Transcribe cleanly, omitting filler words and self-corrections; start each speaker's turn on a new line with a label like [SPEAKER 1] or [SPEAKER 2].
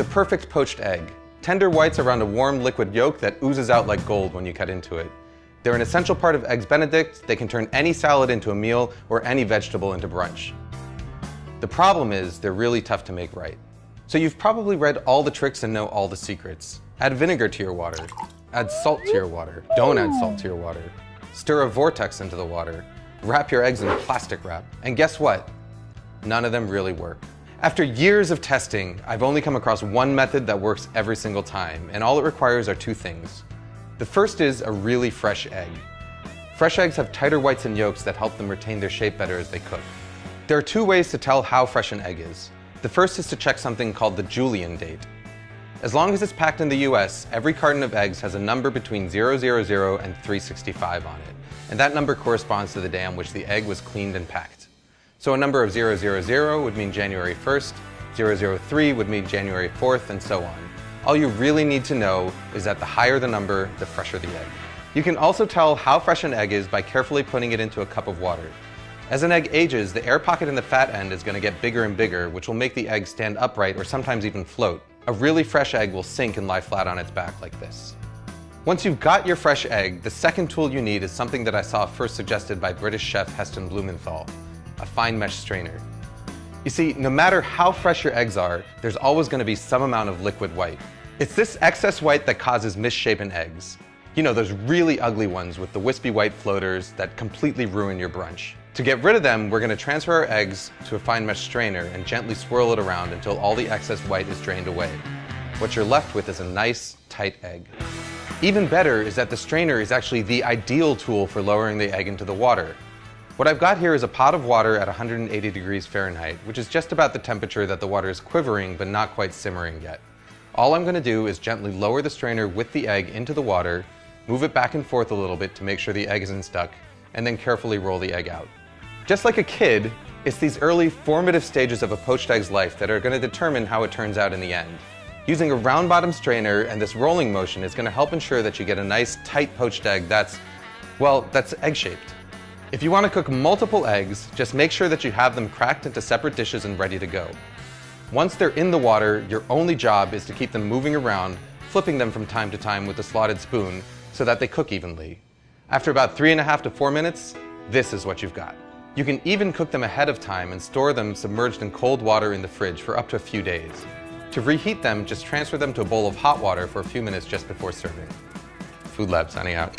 [SPEAKER 1] The perfect poached egg. Tender whites around a warm liquid yolk that oozes out like gold when you cut into it. They're an essential part of Eggs Benedict. They can turn any salad into a meal or any vegetable into brunch. The problem is they're really tough to make right. So you've probably read all the tricks and know all the secrets. Add vinegar to your water. Add salt to your water. Don't add salt to your water. Stir a vortex into the water. Wrap your eggs in plastic wrap. And guess what? None of them really work. After years of testing, I've only come across one method that works every single time, and all it requires are two things. The first is a really fresh egg. Fresh eggs have tighter whites and yolks that help them retain their shape better as they cook. There are two ways to tell how fresh an egg is. The first is to check something called the Julian date. As long as it's packed in the US, every carton of eggs has a number between 000 and 365 on it, and that number corresponds to the day on which the egg was cleaned and packed. So a number of 000 would mean January 1st, 003 would mean January 4th, and so on. All you really need to know is that the higher the number, the fresher the egg. You can also tell how fresh an egg is by carefully putting it into a cup of water. As an egg ages, the air pocket in the fat end is going to get bigger and bigger, which will make the egg stand upright or sometimes even float. A really fresh egg will sink and lie flat on its back like this. Once you've got your fresh egg, the second tool you need is something that I saw first suggested by British chef Heston Blumenthal, a fine mesh strainer. You see, no matter how fresh your eggs are, there's always going to be some amount of liquid white. It's this excess white that causes misshapen eggs. You know, those really ugly ones with the wispy white floaters that completely ruin your brunch. To get rid of them, we're going to transfer our eggs to a fine mesh strainer and gently swirl it around until all the excess white is drained away. What you're left with is a nice, tight egg. Even better is that the strainer is actually the ideal tool for lowering the egg into the water. What I've got here is a pot of water at 180 degrees Fahrenheit, which is just about the temperature that the water is quivering but not quite simmering yet. All I'm going to do is gently lower the strainer with the egg into the water, move it back and forth a little bit to make sure the egg isn't stuck, and then carefully roll the egg out. Just like a kid, it's these early formative stages of a poached egg's life that are going to determine how it turns out in the end. Using a round bottom strainer and this rolling motion is going to help ensure that you get a nice tight poached egg that's egg-shaped. If you want to cook multiple eggs, just make sure that you have them cracked into separate dishes and ready to go. Once they're in the water, your only job is to keep them moving around, flipping them from time to time with a slotted spoon so that they cook evenly. After about 3.5 to 4 minutes, this is what you've got. You can even cook them ahead of time and store them submerged in cold water in the fridge for up to a few days. To reheat them, just transfer them to a bowl of hot water for a few minutes just before serving. Food Lab signing out.